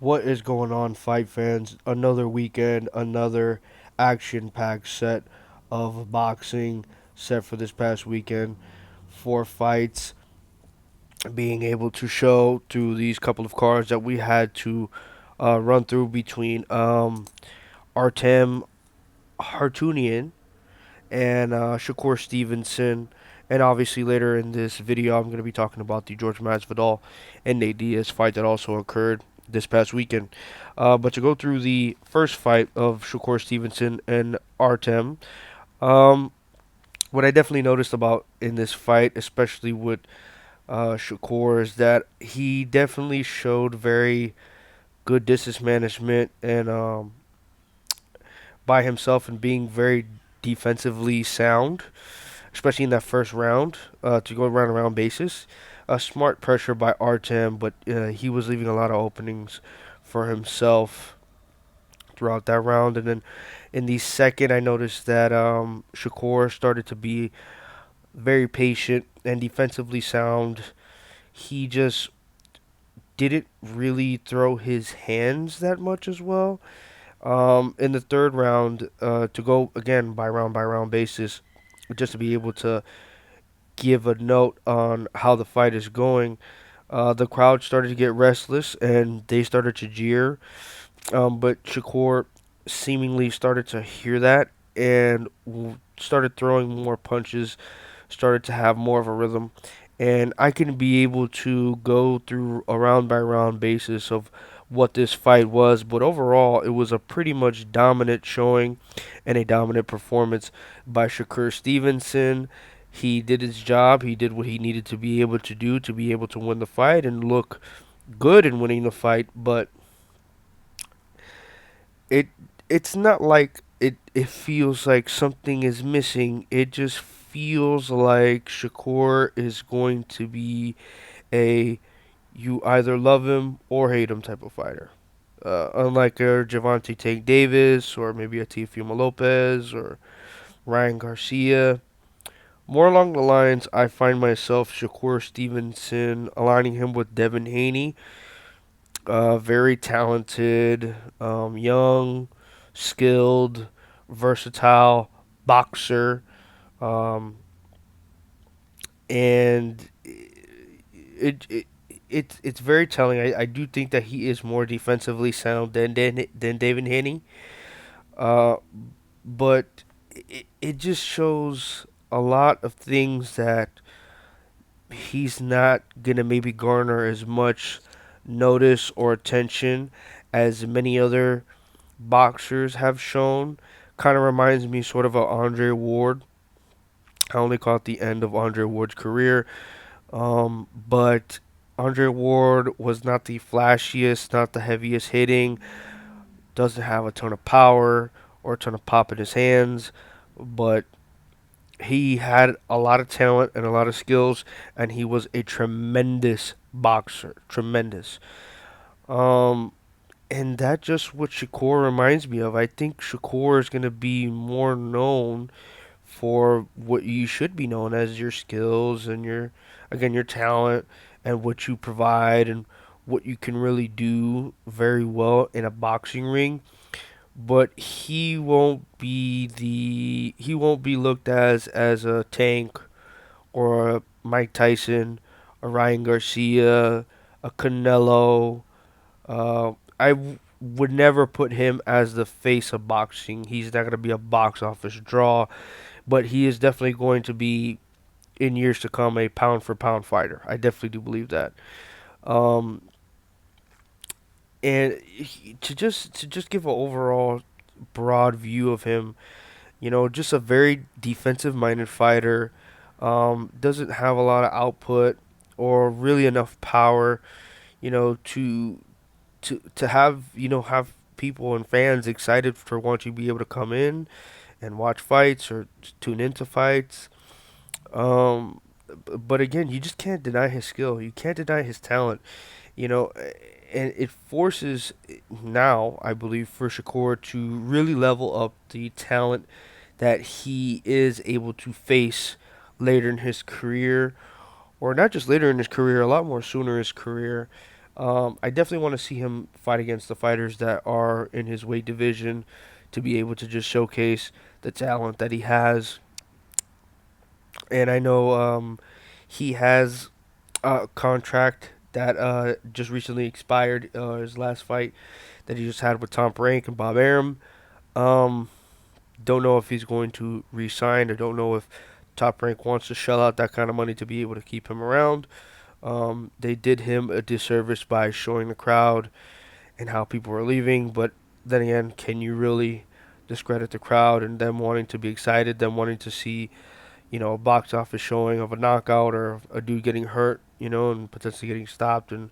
What is going on, fight fans? Another weekend, another action packed set of boxing set for this past weekend. Four fights being able to show through these couple of cards that we had to run through between Artem Hartunian and Shakur Stevenson. And obviously, later in this video, I'm going to be talking about the George Masvidal and Nate Diaz fight that also occurred this past weekend. But to go through the first fight of Shakur Stevenson and Artem, um, what I definitely noticed about in this fight, especially with Shakur, is that he definitely showed very good distance management and by himself and being very defensively sound, especially in that first round, to go round and round basis. A smart pressure by Artem, but he was leaving a lot of openings for himself throughout that round. And then in the second, I noticed that Shakur started to be very patient and defensively sound. He just didn't really throw his hands that much as well. In the third round, to go again by round basis, just to be able to give a note on how the fight is going. The crowd started to get restless and they started to jeer. But Shakur seemingly started to hear that and started throwing more punches, started to have more of a rhythm. And I can be able to go through a round by round basis of what this fight was, but overall, it was a pretty much dominant showing and a dominant performance by Shakur Stevenson. He did his job. He did what he needed to be able to do to be able to win the fight and look good in winning the fight. But it it's not like it feels like something is missing. It just feels like Shakur is going to be a you either love him or hate him type of fighter. Unlike a Javante Tank Davis or maybe a Teofimo Lopez or Ryan Garcia. More along the lines, I find myself Shakur Stevenson aligning him with Devin Haney. Very talented, young, skilled, versatile boxer. Um, and it's very telling. I do think that he is more defensively sound than David Haney. Uh, but it just shows a lot of things that he's not gonna maybe garner as much notice or attention as many other boxers have shown. Kind of reminds me sort of Andre Ward. I only caught the end of Andre Ward's career, but Andre Ward was not the flashiest, not the heaviest hitting, doesn't have a ton of power or a ton of pop in his hands, but he had a lot of talent and a lot of skills, and he was a tremendous boxer. Tremendous. Um, and that just what Shakur reminds me of. I think Shakur is going to be more known for what you should be known as your skills and your talent and what you provide and what you can really do very well in a boxing ring. But he won't be looked as a Tank or a Mike Tyson, a Ryan Garcia, a Canelo. Would never put him as the face of boxing. He's not going to be a box office draw, but he is definitely going to be in years to come a pound for pound fighter. I definitely do believe that. Um, and to just give an overall broad view of him, just a very defensive minded fighter. Doesn't have a lot of output or really enough power, to have people and fans excited for wanting to be able to come in and watch fights or tune into fights. Um, but again, you just can't deny his skill. You can't deny his talent. You know, and it forces now, I believe, for Shakur to really level up the talent that he is able to face later in his career, or not just later in his career, a lot more sooner in his career. I definitely want to see him fight against the fighters that are in his weight division to be able to just showcase the talent that he has. And I know he has a contract that just recently expired. His last fight that he just had with Tom Rank and Bob Arum. Um, don't know if he's going to re-sign. I don't know if Top Rank wants to shell out that kind of money to be able to keep him around. They did him a disservice by showing the crowd and how people were leaving, but then again, can you really discredit the crowd and them wanting to be excited, them wanting to see, a box office showing of a knockout or a dude getting hurt, and potentially getting stopped? And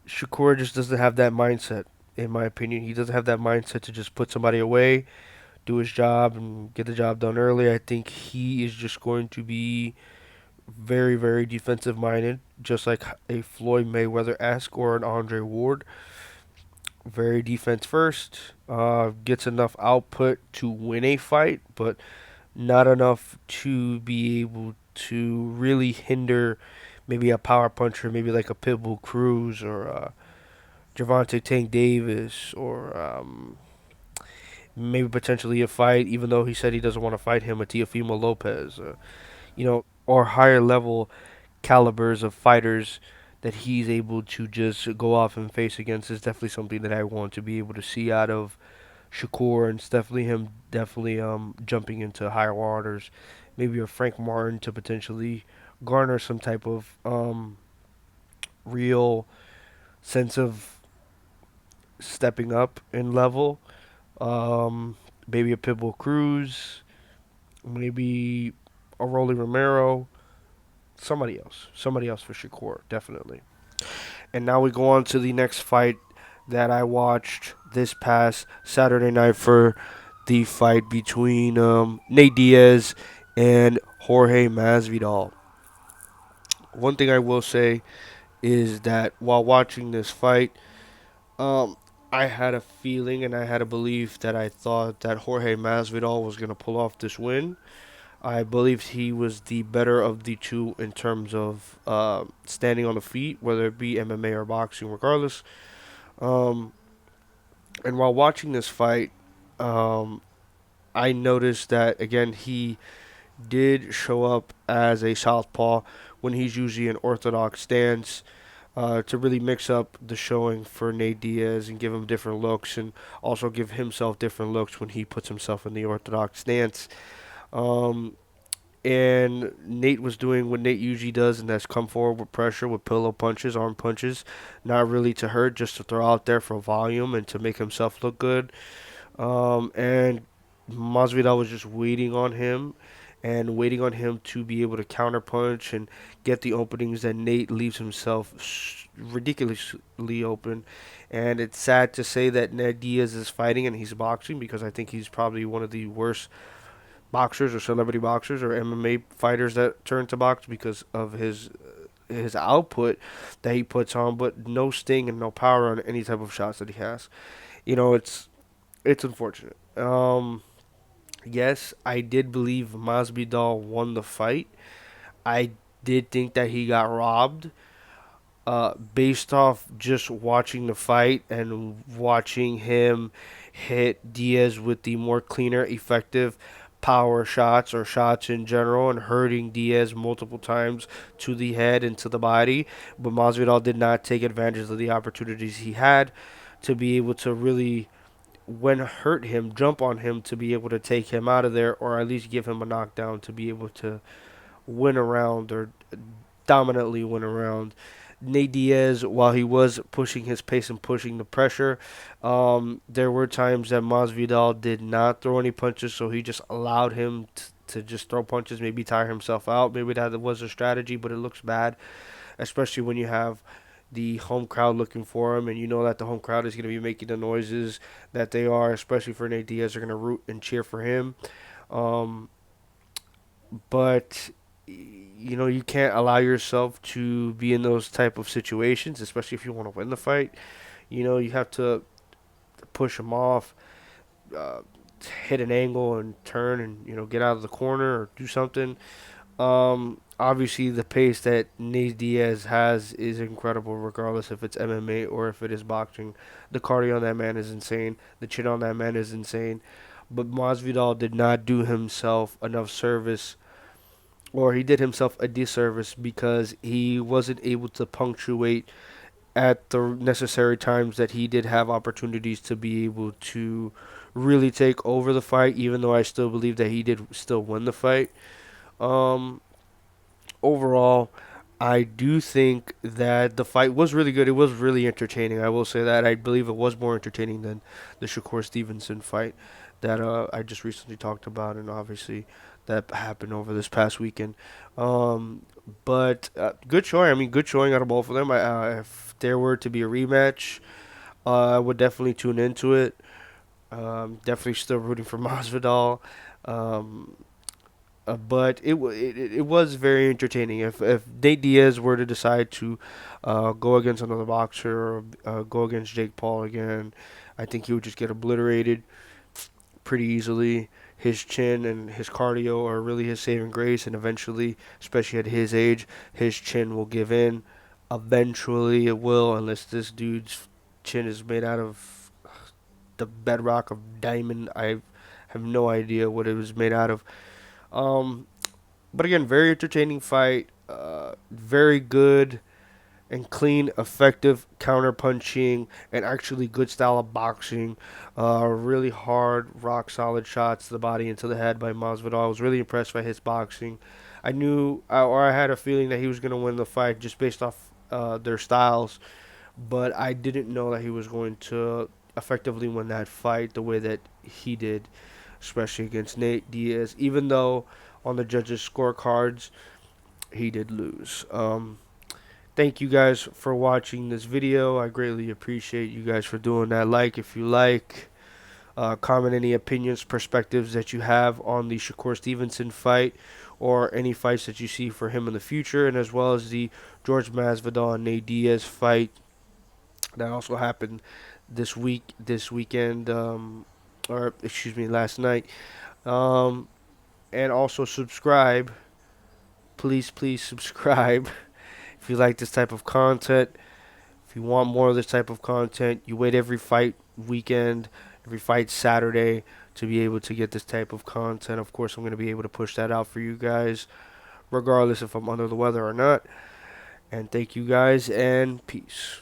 Shakur just doesn't have that mindset, in my opinion. He doesn't have that mindset to just put somebody away, do his job, and get the job done early. I think he is just going to be very, very defensive minded, just like a Floyd Mayweather esque or an Andre Ward. Very defense first. Gets enough output to win a fight, but not enough to be able to really hinder maybe a power puncher, maybe like a Pitbull Cruz or Javante Tank Davis, or maybe potentially a fight, even though he said he doesn't want to fight him, a Teofimo Lopez, or higher level calibers of fighters that he's able to just go off and face against is definitely something that I want to be able to see out of Shakur, and it's definitely him definitely jumping into higher waters, maybe a Frank Martin to potentially garner some type of real sense of stepping up in level. Um, Maybe a Pitbull Cruz, maybe a Rolly Romero, somebody else for Shakur, definitely. And now we go on to the next fight that I watched this past Saturday night for the fight between Nate Diaz and Jorge Masvidal. One thing I will say is that while watching this fight, um, I had a feeling and I had a belief that I thought that Jorge Masvidal was going to pull off this win. I believed he was the better of the two in terms of standing on the feet, whether it be MMA or boxing, regardless. Um, and while watching this fight, um, I noticed that again he did show up as a southpaw when he's usually an orthodox stance, to really mix up the showing for Nate Diaz and give him different looks, and also give himself different looks when he puts himself in the orthodox stance. Um, and Nate was doing what Nate usually does, and that's come forward with pressure, with pillow punches, arm punches, not really to hurt, just to throw out there for volume and to make himself look good. And Masvidal was just waiting on him and waiting on him to be able to counterpunch and get the openings that Nate leaves himself ridiculously open. And it's sad to say that Ned Diaz is fighting and he's boxing, because I think he's probably one of the worst boxers or celebrity boxers or MMA fighters that turn to box because of his output that he puts on, but no sting and no power on any type of shots that he has. It's unfortunate. Yes, I did believe Masvidal won the fight. I did think that he got robbed. Based off just watching the fight and watching him hit Diaz with the more cleaner, effective power shots or shots in general, and hurting Diaz multiple times to the head and to the body. But Masvidal did not take advantage of the opportunities he had to be able to really, when hurt him, jump on him to be able to take him out of there, or at least give him a knockdown to be able to win a round or dominantly win a round. Nate Diaz, while he was pushing his pace and pushing the pressure, there were times that Masvidal did not throw any punches, so he just allowed him to just throw punches, maybe tire himself out. Maybe that was a strategy, but it looks bad, especially when you have the home crowd looking for him, and you know that the home crowd is going to be making the noises that they are, especially for Nate Diaz. They're going to root and cheer for him. Um, but you can't allow yourself to be in those type of situations, especially if you want to win the fight. You have to push him off, uh, hit an angle and turn and get out of the corner or do something. obviously the pace that Nate Diaz has is incredible, regardless if it's MMA or if it is boxing. The cardio on that man is insane. The chin on that man is insane. But Masvidal did not do himself enough service, or he did himself a disservice because he wasn't able to punctuate at the necessary times that he did have opportunities to be able to really take over the fight, even though I still believe that he did still win the fight. Um, Overall, I do think that the fight was really good. It was really entertaining. I will say that. I believe it was more entertaining than the Shakur Stevenson fight that I just recently talked about, and obviously that happened over this past weekend. Um, but good showing. I mean, good showing out of both of them. If there were to be a rematch, I would definitely tune into it. Definitely still rooting for Masvidal. Um, but it was very entertaining. If Nate Diaz were to decide to go against another boxer or go against Jake Paul again, I think he would just get obliterated pretty easily. His chin and his cardio are really his saving grace, and eventually, especially at his age, his chin will give in. Eventually, it will, unless this dude's chin is made out of the bedrock of diamond. I have no idea what it was made out of. Um, but again, very entertaining fight. Very good and clean, effective counter punching, and actually good style of boxing. Really hard, rock solid shots to the body and to the head by Masvidal. I was really impressed by his boxing. I knew, or I had a feeling that he was going to win the fight just based off their styles, but I didn't know that he was going to effectively win that fight the way that he did, especially against Nate Diaz. Even though on the judges' scorecards he did lose. Thank you guys for watching this video. I greatly appreciate you guys for doing that. Like if you like. Comment any opinions, perspectives that you have on the Shakur Stevenson fight or any fights that you see for him in the future, and as well as the George Masvidal and Nate Diaz fight that also happened this weekend, or excuse me, last night. Um, and also subscribe. Please, please subscribe if you like this type of content. If you want more of this type of content, you wait every fight weekend, every fight Saturday to be able to get this type of content. Of course, I'm going to be able to push that out for you guys, regardless if I'm under the weather or not. And thank you guys, and peace.